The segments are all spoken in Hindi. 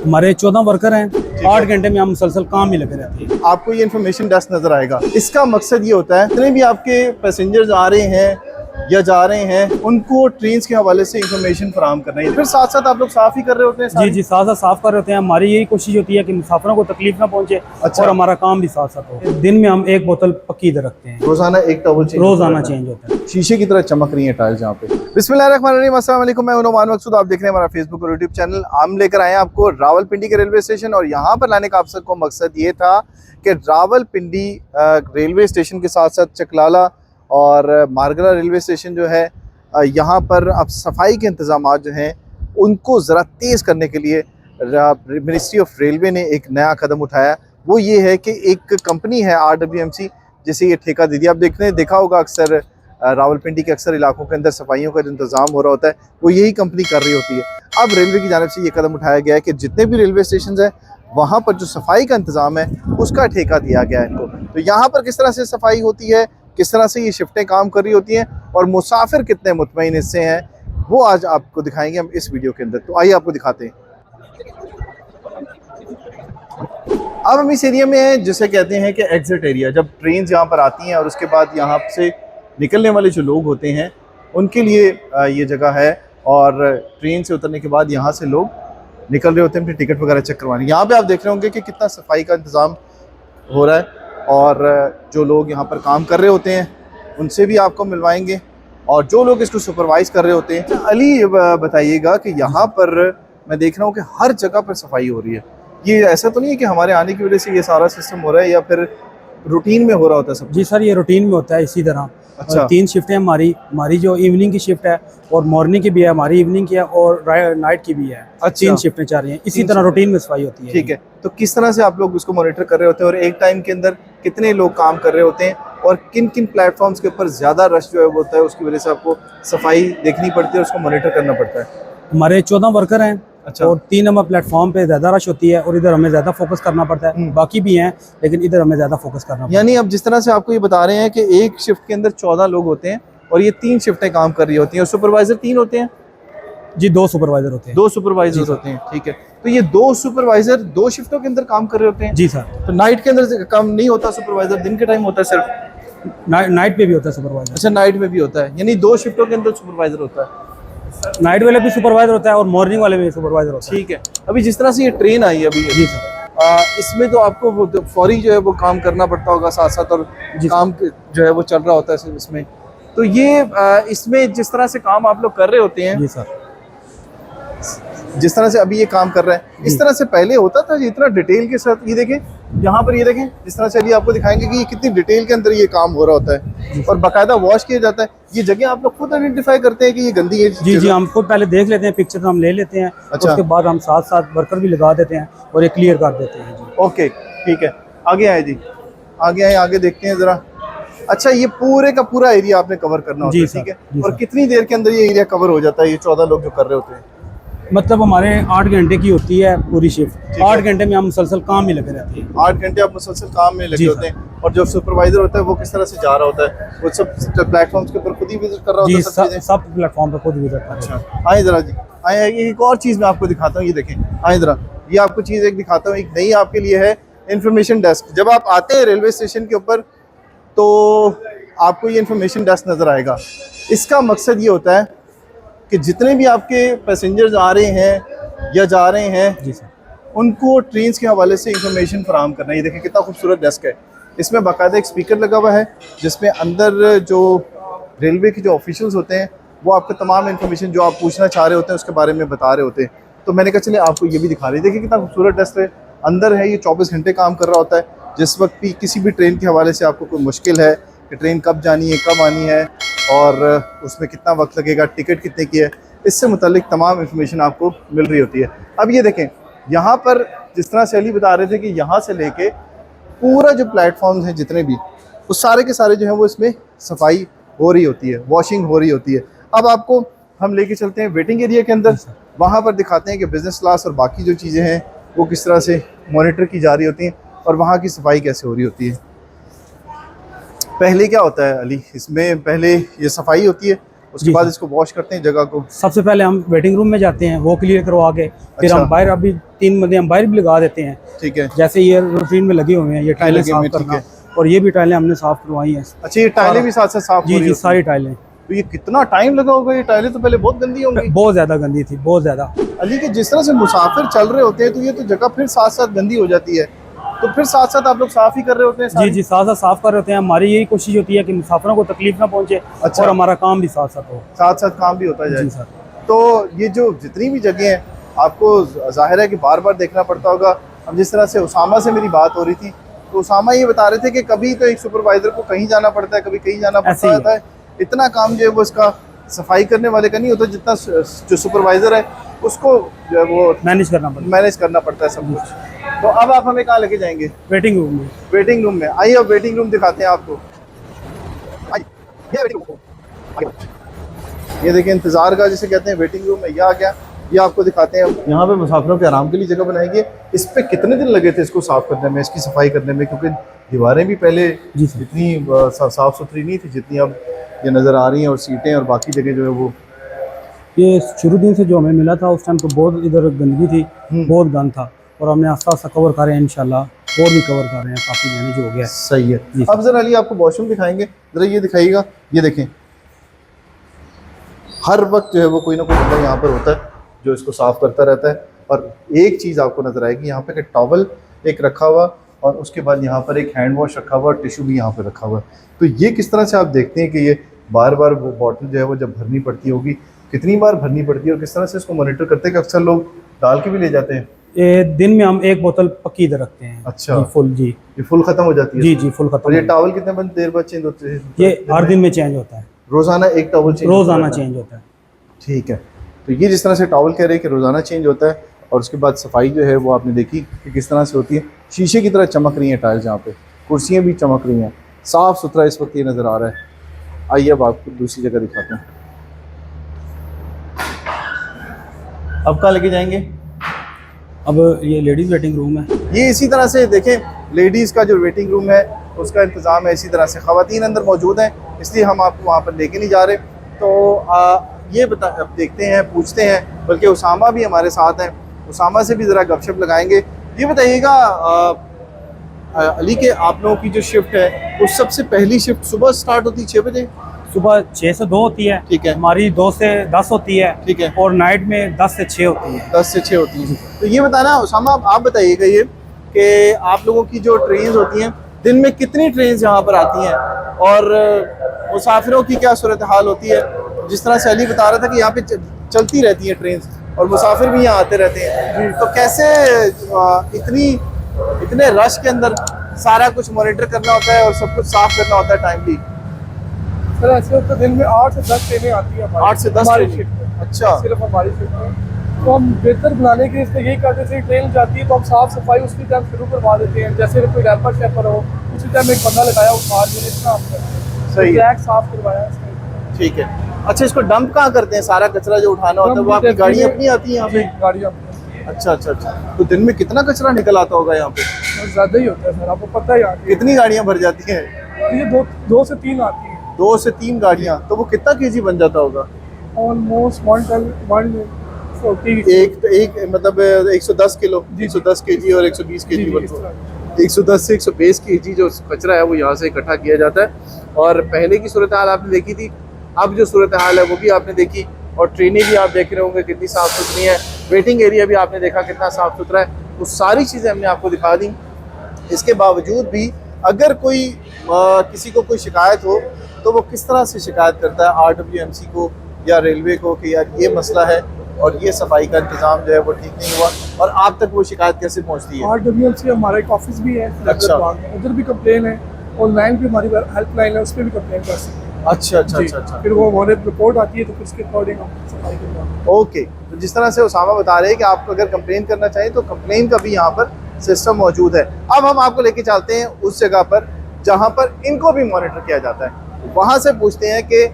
हमारे 14 वर्कर हैं, 8 घंटे में हम मुसलसल काम ही लगे रहते हैं। आपको ये इन्फॉर्मेशन डेस्क नजर आएगा। इसका मकसद ये होता है जितने भी आपके पैसेंजर्स आ रहे हैं या जा रहे हैं उनको ट्रेन के हवाले से इन्फॉर्मेशन फराहम करना है। फिर साथ साथ आप लोग साफ ही कर रहे होते हैं। जी साथ साथ साफ कर रहे होते हैं। हमारी यही कोशिश होती है कि मुसाफिरों को तकलीफ ना पहुंचे। अच्छा। और हमारा काम भी साथ साथ हो। दिन में हम एक बोतल पक्की इधर रखते हैं, रोजाना एक टॉवल रोजाना चेंज होता है। शीशे की तरह चमक रही है टाइल्स यहाँ पे। बिस्मिल्लाहिर्रहमानिर्रहीम, अस्सलाम वालेकुम। मैं नुमान मकसूद, आप देख रहे हैं हमारा फेसबुक और यूट्यूब चैनल। हम लेकर आए हैं आपको रावलपिंडी के रेलवे स्टेशन, और यहाँ पर लाने का आप सबको मकसद ये था कि रावलपिंडी रेलवे स्टेशन के साथ साथ चकलाला और मारगला रेलवे स्टेशन जो है यहाँ पर अब सफाई के इंतजाम जो हैं उनको ज़रा तेज़ करने के लिए मिनिस्ट्री ऑफ रेलवे ने एक नया कदम उठाया। वो ये है कि एक कंपनी है RWMC जिसे ये ठेका दे दिया। आप देखा होगा अक्सर रावलपिंडी के अक्सर इलाकों के अंदर सफाइयों का जो इंतज़ाम हो रहा होता है वो यही कंपनी कर रही होती है। अब रेलवे की जानिब से ये कदम उठाया गया है कि जितने भी रेलवे स्टेशन हैं वहाँ पर जो सफाई का इंतज़ाम है उसका ठेका दिया गया है इनको। तो यहाँ पर किस तरह से सफाई होती है, किस तरह से ये शिफ्टें काम कर रही होती हैं और मुसाफिर कितने मुतमईन इससे हैं, वो आज आपको दिखाएंगे हम इस वीडियो के अंदर। तो आइए आपको दिखाते हैं। अब हम इस एरिया में हैं जिसे कहते हैं कि एग्जिट एरिया। जब ट्रेन यहाँ पर आती हैं और उसके बाद यहाँ से निकलने वाले जो लोग होते हैं उनके लिए ये जगह है, और ट्रेन से उतरने के बाद यहाँ से लोग निकल रहे होते हैं अपनी टिकट वगैरह चेक करवाने। यहाँ पे आप देख रहे होंगे कि कितना सफाई का इंतज़ाम हो रहा है, और जो लोग यहाँ पर काम कर रहे होते हैं उनसे भी आपको मिलवाएंगे, और जो लोग इसको सुपरवाइज़ कर रहे होते हैं। अली बताइएगा कि यहाँ पर मैं देख रहा हूँ कि हर जगह पर सफाई हो रही है। ये ऐसा तो नहीं है कि हमारे आने की वजह से ये सारा सिस्टम हो रहा है या फिर रूटीन में हो रहा होता है सब? जी सर, ये रूटीन में होता है इसी तरह। अच्छा। 3 शिफ्टें हमारी जो इवनिंग की शिफ्ट है और मॉर्निंग की भी है, हमारी इवनिंग की है और नाइट की भी है। अच्छा। 3 शिफ्टें चल रही हैं, इसी तरह रूटीन में सफाई होती है। ठीक है, तो किस तरह से आप लोग उसको मॉनिटर कर रहे होते हैं और एक टाइम के अंदर कितने लोग काम कर रहे होते हैं, और किन किन प्लेटफॉर्म्स के ऊपर ज़्यादा रश जो है वो होता है, उसकी वजह से आपको सफाई देखनी पड़ती है, उसको मॉनिटर करना पड़ता है? हमारे 14 वर्कर हैं। अच्छा। और 3 नंबर प्लेटफॉर्म पे ज़्यादा रश होती है और इधर हमें ज़्यादा फोकस करना पड़ता है। बाकी भी हैं लेकिन इधर हमें ज़्यादा फोकस करना पड़ता है। यानी अब जिस तरह से आपको ये बता रहे हैं कि एक शिफ्ट के अंदर 14 लोग होते हैं और ये 3 शिफ्टें काम कर रही होती हैं, और सुपरवाइजर 3 होते हैं? जी 2 सुपरवाइजर होते हैं। 2 सुपरवाइजर होते हैं। ठीक है, तो ये 2 सुपरवाइजर 2 शिफ्टों के अंदर काम कर रहे होते हैं? जी सर। तो नाइट के अंदर काम नहीं होता सुपरवाइजर, दिन के टाइम होता है सिर्फ? नाइट पे भी होता है सुपरवाइजर। अच्छा, नाइट में भी होता है, यानी 2 शिफ्टों के अंदर सुपरवाइजर होता है। नाइट वाले भी सुपरवाइजर होता है और मॉर्निंग वाले भी सुपरवाइजर होता है। ठीक है, अभी जिस तरह से ये ट्रेन आई है अभी, जी सर, इसमें तो आपको वो फौरी जो है वो काम करना पड़ता होगा साथ साथ, और काम जो है वो चल रहा होता है इसमें। तो ये इसमें जिस तरह से काम आप लोग कर रहे होते हैं, जी सर, जिस तरह से अभी ये काम कर रहा है, इस तरह से पहले होता था इतना डिटेल के साथ? ये देखें यहाँ पर, ये देखें जिस तरह से अभी आपको दिखाएंगे कि ये कितनी डिटेल के अंदर ये काम हो रहा होता है और बाकायदा वॉश किया जाता है। ये जगह आप लोग खुद आइडेंटिफाई करते हैं कि ये गंदी है? जी हम खुद पहले देख लेते हैं, पिक्चर हम ले लेते हैं। अच्छा। उसके बाद हम साथ साथ वर्कर भी लगा देते हैं और ये क्लियर कर देते हैं। जी ओके, ठीक है, आगे आए जी, आगे आए, आगे देखते हैं ज़रा। अच्छा, ये पूरे का पूरा एरिया आपने कवर करना होता है? ठीक है, और कितनी देर के अंदर ये एरिया कवर हो जाता है, ये 14 लोग जो कर रहे होते हैं? मतलब हमारे 8 घंटे की होती है पूरी शिफ्ट। 8 घंटे में हम मुसलसल काम ही लगे रहते हैं। 8 घंटे आप मुसलसल काम में लगे होते हैं, और जो सुपरवाइजर होता है वो किस तरह से जा रहा होता है? वो सब प्लेटफॉर्म्स के ऊपर खुद ही विजिट कर रहा होता है? सब चीजें सब प्लेटफॉर्म पे खुद विजिट कर रहे हैं। अच्छा, आए जरा जी, आए। एक और चीज़ मैं आपको दिखाता हूँ, ये देखें, आए जरा, ये आपको चीज़ एक दिखाता हूँ, एक नई आपके लिए है इन्फॉर्मेशन डेस्क। जब आप आते हैं रेलवे स्टेशन के ऊपर तो आपको ये इन्फॉर्मेशन डेस्क नज़र आएगा। इसका मकसद ये होता है कि जितने भी आपके पैसेंजर्स आ रहे हैं या जा रहे हैं, जी सर, उनको ट्रेन के हवाले से इंफॉर्मेशन फराहम करना। ये देखिए कितना खूबसूरत डेस्क है। इसमें बाकायदा एक स्पीकर लगा हुआ है जिसमें अंदर जो रेलवे के जो ऑफिशियल्स होते हैं वो आपको तमाम इंफॉर्मेशन जो आप पूछना चाह रहे होते हैं उसके बारे में बता रहे होते हैं। तो मैंने कहा चले आपको ये भी दिखा रही। देखिए कितना खूबसूरत डेस्क है, अंदर है, ये 24 घंटे काम कर रहा होता है। जिस वक्त भी किसी भी ट्रेन के हवाले से आपको कोई मुश्किल है कि ट्रेन कब जानी है, कब आनी है, और उसमें कितना वक्त लगेगा, टिकट कितने की है, इससे मुतालिक तमाम इन्फॉर्मेशन आपको मिल रही होती है। अब ये देखें, यहाँ पर जिस तरह से अली बता रहे थे कि यहाँ से लेके पूरा जो प्लेटफॉर्म्स हैं जितने भी, वो सारे के सारे जो है वो इसमें सफाई हो रही होती है, वॉशिंग हो रही होती है। अब आपको हम लेके चलते हैं वेटिंग एरिया के अंदर, वहाँ पर दिखाते हैं कि बिज़नेस क्लास और बाकी जो चीज़ें हैं वो किस तरह से मॉनिटर की जा रही होती हैं और वहाँ की सफाई कैसे हो रही होती है। पहले क्या होता है अली, इसमें पहले ये सफाई होती है, उसके बाद इसको वॉश करते हैं जगह को। सबसे पहले हम वेटिंग रूम में जाते हैं, वो क्लियर करवा के फिर हम बाहर, अभी 3 बंदे हम बाहर भी लगा देते हैं। ठीक है, जैसे ये रूटीन में लगे हुए हैं, ये टाइलें साफ करना, और ये भी टाइलें हमने साफ करवाई हैं। अच्छा, ये टाइलें भी साथ साथ साफ हो रही जी, सारी टाइलें। तो ये कितना टाइम लगा होगा? ये टाइलें तो पहले बहुत गंदी होंगी। बहुत ज़्यादा गंदी थी, बहुत ज़्यादा। अली के जिस तरह से मुसाफिर चल रहे होते हैं तो ये तो जगह फिर साथ साथ गंदी हो जाती है, तो फिर साथ साथ आप लोग साफ ही कर रहे होते हैं? जी, साथ साथ साफ कर रहे होते हैं। हमारी यही कोशिश होती है कि मुसाफिरों को तकलीफ ना पहुंचे। अच्छा। और हमारा काम भी साथ साथ हो, साथ साथ काम भी होता जाए। जी सर। तो ये जो जितनी भी जगह हैं आपको जाहिर है कि बार बार देखना पड़ता होगा। अब जिस तरह से उसामा से मेरी बात हो रही थी, तो उसामा ये बता रहे थे कि कभी तो एक सुपरवाइजर को कहीं जाना पड़ता है, कभी कहीं जाना पड़ता है। इतना काम जो है वो इसका सफाई करने वाले का नहीं होता, जितना जो सुपरवाइजर है उसको जो है वो मैनेज करना पड़ता है सब कुछ। तो अब आप हमें कहाँ लेके जाएंगे? वेटिंग रूम में। वेटिंग रूम में आइए, अब वेटिंग रूम दिखाते हैं आपको। ये देखिए इंतजार का जिसे कहते हैं वेटिंग रूम है, ये आ गया। ये आपको दिखाते हैं, यहाँ पे मुसाफिरों के आराम के लिए जगह बनाई गई। इस पे कितने दिन लगे थे इसको साफ करने में, इसकी सफाई करने में? क्योंकि दीवारें भी पहले इतनी साफ सुथरी नहीं थी जितनी अब ये नज़र आ रही हैं, और सीटें और बाकी जगह जो है वो, ये शुरू दिन से जो हमें मिला था उस टाइम तो बहुत इधर गंदगी थी, बहुत गंद था, और हमने आस्ता आस्ता कवर कर रहे हैं इंशाल्लाह, और भी कवर कर रहे हैं, काफ़ी मैनेज हो गया। सही है। अब जरा अली आपको वॉशरूम दिखाएंगे, जरा ये दिखाइएगा। ये देखें, हर वक्त जो है वो कोई ना कोई बंदा यहाँ पर होता है जो इसको साफ करता रहता है। और एक चीज़ आपको नजर आएगी यहाँ पे कि टॉवल एक रखा हुआ, और उसके बाद यहाँ पर एक हैंड वॉश रखा हुआ, टिश्यू भी यहाँ पर रखा हुआ। तो ये किस तरह से आप देखते हैं कि ये बार बार वो बॉटल जो है वो जब भरनी पड़ती होगी, कितनी बार भरनी पड़ती है, और किस तरह से इसको मॉनिटर करते हैं कि अक्सर लोग डाल के भी ले जाते हैं? दिन में हम एक बोतल पक्की इधर रखते हैं। अच्छा, फुल? जी, ये फुल खत्म हो जाती है? जी, फुल खत्म। और ये टॉवल कितने देर बाद चेंज होते हैं? ये हर दिन में चेंज होता है। रोजाना एक टॉवल रोजाना चेंज होता है। ठीक है। तो ये जिस तरह से टॉवल कह रहे हैं कि रोजाना चेंज होता है, और उसके बाद सफाई जो है वो आपने देखी कि किस तरह से होती है। शीशे की तरह चमक रही हैं टाइल्स, यहाँ पे कुर्सियाँ भी चमक रही हैं, साफ सुथरा इस वक्त ये नज़र आ रहा है। आइए अब आपको दूसरी जगह दिखाते हैं। अब कहाँ लेके जाएंगे? अब ये लेडीज़ वेटिंग रूम है। ये इसी तरह से देखें, लेडीज़ का जो वेटिंग रूम है उसका इंतज़ाम है इसी तरह से। ख़वातीन अंदर मौजूद हैं, इसलिए हम आपको वहाँ पर लेके नहीं जा रहे। तो ये अब देखते हैं, पूछते हैं, बल्कि उसामा भी हमारे साथ हैं, उसामा से भी ज़रा गपशप लगाएंगे। ये बताइएगा अली के आप लोगों की जो शिफ्ट है वो सबसे पहली शिफ्ट सुबह स्टार्ट होती है 6 बजे? सुबह 6 से 2 होती है। ठीक है। हमारी 2 से 10 होती है। ठीक है। और नाइट में 10 से 6 होती है। 10 से 6 होती है। तो ये बताना उसामा, आप बताइएगा ये कि आप लोगों की जो ट्रेन होती हैं, दिन में कितनी ट्रेन यहाँ पर आती हैं, और मुसाफिरों की क्या सूरत हाल होती है? जिस तरह से अली बता रहा था कि यहाँ पे चलती रहती हैं ट्रेन, और मुसाफिर भी यहाँ आते रहते हैं, तो कैसे इतने रश के अंदर सारा कुछ मॉनिटर करना होता है और सब कुछ साफ करना होता है टाइमली? सर ऐसे होता है, दिन में 8 से 10 ट्रेनें आती हैं। 8 से 10 शिफ्ट में? अच्छा, सिर्फ हमारी शिफ्ट में। तो हम बेहतर बनाने के लिए यही करते थे, ट्रेन जाती है तो हम साफ सफाई उसी टाइम शुरू करवा देते हैं। जैसे कोई रैपर शैपर हो, उसी टाइम एक बंदा लगाया, उठा इतना सही है, साफ करवाया। ठीक है। अच्छा, इसको डंप कहाँ करते हैं? सारा कचरा जो उठाना होता है वो आपकी गाड़ी अपनी आती है यहाँ पे? गाड़ियाँ। अच्छा अच्छा अच्छा। तो दिन में कितना कचरा निकल आता होगा यहाँ पे? ज्यादा ही होता है सर, आपको पता है। यहाँ कितनी गाड़ियाँ भर जाती हैं? ये 2 से 3 आती है। 2 से 3 गाड़ियाँ, तो वो कितना केजी बन जाता होगा? ऑलमोस्ट 140 एक मतलब 110 किलो, 110 केजी और 120 केजी बनता है। 110 से 120 केजी जो कचरा है वो यहाँ से इकट्ठा किया जाता है। और पहले की सूरत हाल आपने देखी थी, अब जो सूरत हाल है वो भी आपने देखी, और ट्रेनें भी आप देख रहे होंगे कितनी साफ़ सुथरी है, वेटिंग एरिया भी आपने देखा कितना साफ़ सुथरा है। वो सारी चीज़ें हमने आपको दिखा दी। इसके बावजूद भी अगर कोई किसी को कोई शिकायत हो तो वो किस तरह से शिकायत करता है RWMC को या रेलवे को कि यार ये मसला है और ये सफाई का इंतज़ाम जो है वो ठीक नहीं हुआ, और आप तक वो शिकायत कैसे पहुँचती है? RWMC हमारा एक ऑफिस भी है, अच्छा, उधर भी कंप्लेन है, ऑनलाइन भी हमारी हेल्पलाइन है, उस पर भी कंप्लेन कर सकते हैं। अच्छा अच्छा अच्छा अच्छा। फिर वो हमारे रिपोर्ट आती है तो फिर उसके अकॉर्डिंग हम सफाई करवाते हैं। ओके, तो जिस तरह से उसामा बता रहे हैं कि आप अगर कंप्लेन करना चाहें तो कंप्लेन का भी यहाँ पर सिस्टम मौजूद है। अब हम आपको लेके चलते हैं उस जगह पर जहाँ पर इनको भी मॉनिटर किया जाता है। वहाँ से पूछते हैं कि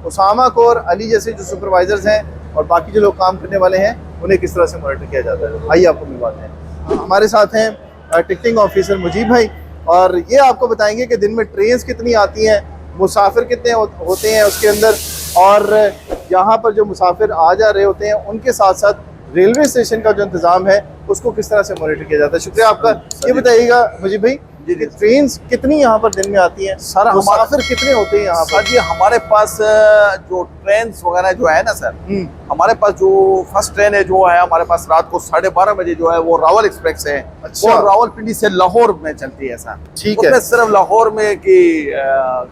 उसामा को और अली जैसे जो सुपरवाइजर्स हैं और बाकी जो लोग काम करने वाले हैं उन्हें किस तरह से मॉनिटर किया जाता है। आइए आपको मिलवाते हैं। हमारे साथ हैं टिकटिंग ऑफिसर मुजीब भाई, और ये आपको बताएंगे कि दिन में ट्रेन्स कितनी आती हैं, मुसाफिर कितने होते हैं उसके अंदर, और यहाँ पर जो मुसाफिर आ जा रहे होते हैं उनके साथ साथ रेलवे स्टेशन का जो इंतज़ाम है उसको किस तरह से मॉनिटर किया जाता है। शुक्रिया आपका। ये बताइएगा मुजीब भाई कि ट्रेन कितनी यहाँ पर दिन में आती हैं, सर मुसाफिर कितने होते हैं यहाँ पर? सर जी हमारे पास जो ट्रेन वगैरह जो है ना सर, हमारे पास जो फर्स्ट ट्रेन है जो है हमारे पास रात को 12:30 बजे जो है वो रावल एक्सप्रेस है। अच्छा। वो रावलपिंडी से लाहौर में चलती है सर। ठीक है। उसमें सिर्फ लाहौर में की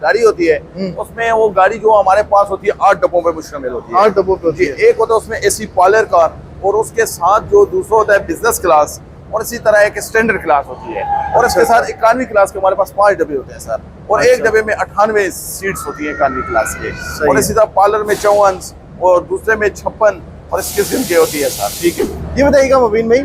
गाड़ी होती है, उसमें वो गाड़ी जो हमारे पास होती है 8 डब्बों में मुश्तमिल होती है। 8 डब्बों पे होती है। एक होता है उसमें AC पार्लर कार, और उसके साथ जो दूसरा होता है बिजनेस क्लास, और इसी तरह एक स्टैंडर्ड क्लास होती है, और इसके साथ इकानवी क्लास के हमारे पास 5 डब्बे होते हैं सर, और एक डब्बे में 98 सीट्स होती है इकानवी क्लास के, और इसी तरह पार्लर में 54 और दूसरे में 56 और इस किस्म की होती है सर। ठीक है। ये बताइएगा मुबीन भाई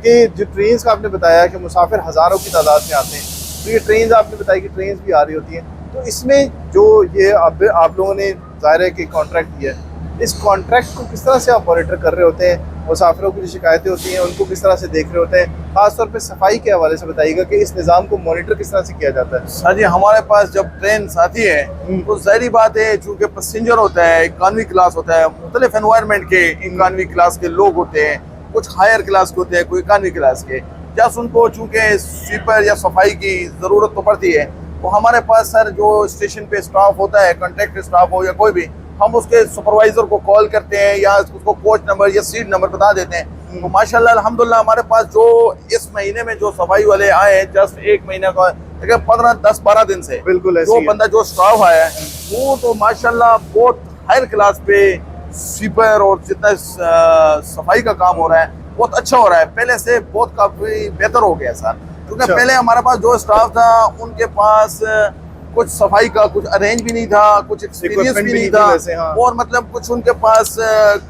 कि जो ट्रेन का आपने बताया कि मुसाफिर हज़ारों की तादाद में आते हैं, तो ये ट्रेन आपने बताया कि ट्रेन भी आ रही होती हैं, तो इसमें जो ये आप लोगों ने ज़ाहिर है कि कॉन्ट्रैक्ट किया है, इस कॉन्ट्रैक्ट को किस तरह से आप मॉनिटर कर रहे होते हैं? मुसाफिरों की जो शिकायतें होती हैं उनको किस तरह से देख रहे होते हैं? खासतौर पे सफाई के हवाले से बताइएगा कि इस निज़ाम को मॉनिटर किस तरह से किया जाता है? सर जी हमारे पास जब ट्रेन आती है तो जाहिर बात है चूँकि पैसेंजर होता है, इकानवी क्लास होता है, मुख्तलिफ एनवायरनमेंट के इकानवी क्लास के लोग होते हैं, कुछ हायर क्लास के होते हैं, कोई इकानवी क्लास के, जब उनको चूँकि स्वीपर या सफाई की ज़रूरत तो पड़ती है, तो हमारे पास सर जो स्टेशन पे स्टाफ होता है, कॉन्ट्रैक्ट स्टाफ हो या कोई भी, हम उसके सुपरवाइजर को कॉल करते हैं या उसको कोच नंबर या सीट नंबर बता देते हैं। तो माशाल्लाह अल्हम्दुलिल्लाह हमारे पास जो इस महीने में जो सफाई वाले आए हैं, जस्ट 1 महीने का 10-12 दिन से बिल्कुल जो बंदा जो स्टाफ आया है वो तो माशाल्लाह बहुत हायर क्लास पे स्वीपर और जितना सफाई का काम हो रहा है बहुत अच्छा हो रहा है, पहले से बहुत काफी बेहतर हो गया सर। क्योंकि अच्छा। पहले हमारे पास जो स्टाफ था उनके पास कुछ सफाई का कुछ अरेंज भी नहीं था, कुछ एक्सपीरियंस भी नहीं था, वैसे, हाँ। और मतलब कुछ उनके पास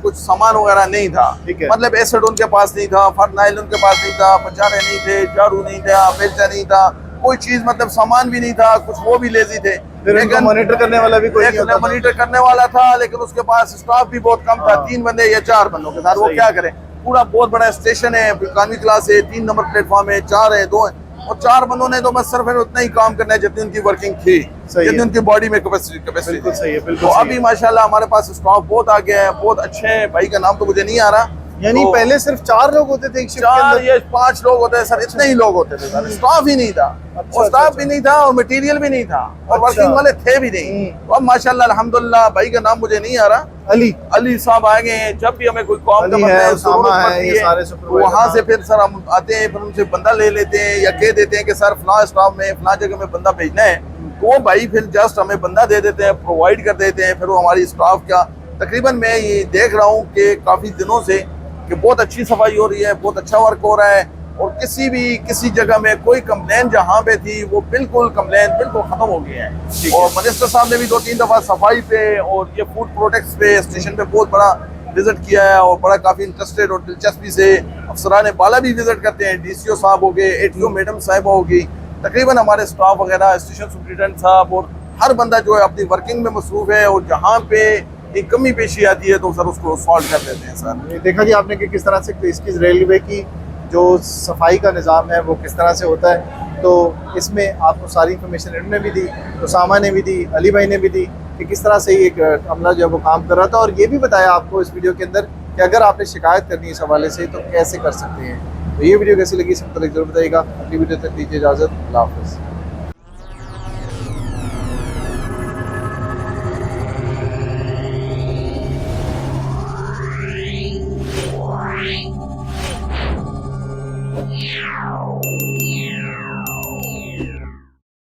कुछ सामान वगैरह नहीं था, मतलब एसिड उनके पास नहीं था, फर्नाइल उनके पास नहीं था, पचाने नहीं थे, झाड़ू नहीं था, बेलचा नहीं था, कोई चीज मतलब सामान भी नहीं था, कुछ वो भी लेजी थे। लेकिन मॉनिटर करने वाला भी कोई नहीं होता था। मॉनिटर करने वाला था लेकिन उसके पास स्टाफ भी बहुत कम था, 3 बंदे या 4 बंदों के साथ वो क्या करें। पूरा बहुत बड़ा स्टेशन है, इकानवी क्लास है, 3 नंबर प्लेटफॉर्म है, 4 है, 2 है, और 4 बंदों ने तो बस सिर्फ उतना ही काम करना है जितनी उनकी वर्किंग थी, जितनी उनकी बॉडी में कैपेसिटी बिल्कुल सही है, तो बिल्कुल अभी माशाल्लाह हमारे पास स्टाफ बहुत आ गया है, बहुत अच्छे हैं। भाई का नाम तो मुझे नहीं आ रहा, यानी तो पहले सिर्फ 4 लोग होते थे एक शिफ्ट के 4 अंदर? या 5 लोग होते हैं सर, इतने ही लोग होते थे सर, स्टाफ ही नहीं था, और स्टाफ भी नहीं था और मटेरियल भी नहीं था, और वर्किंग वाले थे भी नहीं। तो अब माशाल्लाह अल्हम्दुलिल्लाह, भाई का नाम मुझे नहीं आ रहा, अली साहब आ गए हैं। जब भी हमें कोई काम का जरूरत पड़ती है वहाँ से फिर सर हम आते हैं, फिर उनसे बंदा ले लेते हैं या कह देते हैं कि सर फलां स्टाफ में फलां जगह में बंदा भेजना है, तो वो भाई फिर जस्ट हमें बंदा दे देते हैं, प्रोवाइड कर देते हैं। फिर वो हमारी स्टाफ का तकरीबन मैं ये देख रहा हूँ कि काफ़ी दिनों से कि बहुत अच्छी सफाई हो रही है, बहुत अच्छा वर्क हो रहा है, और किसी जगह में कोई कंप्लेन जहाँ पे थी वो बिल्कुल खत्म हो गई है। और मिनिस्टर साहब ने भी 2-3 दफा सफाई पे और ये फूड प्रोडक्ट्स पे स्टेशन पे बहुत बड़ा विजिट किया है, और बड़ा काफी इंटरेस्टेड और दिलचस्पी से अफसरान बाला भी विजिट करते हैं। DCO साहब हो गए, ATO मैडम साहिबा होगी, तकरीबन हमारे स्टाफ वगैरह, स्टेशन सुपरिटेंडेंट साहब, और हर बंदा जो है अपनी वर्किंग में मसरूफ है, और जहाँ पे एक कमी पेशी आती है तो सर उसको सॉल्व कर देते हैं सर। देखा जी आपने कि किस तरह से इसकी रेलवे की जो सफाई का निज़ाम है वो किस तरह से होता है, तो इसमें आपको सारी इन्फॉर्मेशन इन्होंने भी दी, उसामा ने भी दी, अली भाई ने भी दी कि किस तरह से एक अमला जो है वो काम कर रहा था, और ये भी बताया आपको इस वीडियो के अंदर कि अगर आपने शिकायत करनी है इस हवाले से तो कैसे कर सकते हैं। तो ये वीडियो कैसी लगी इस मतलब जरूर बताइएगा। अगली वीडियो तक दीजिए इजाज़त, अल्लाह हाफ़िज़।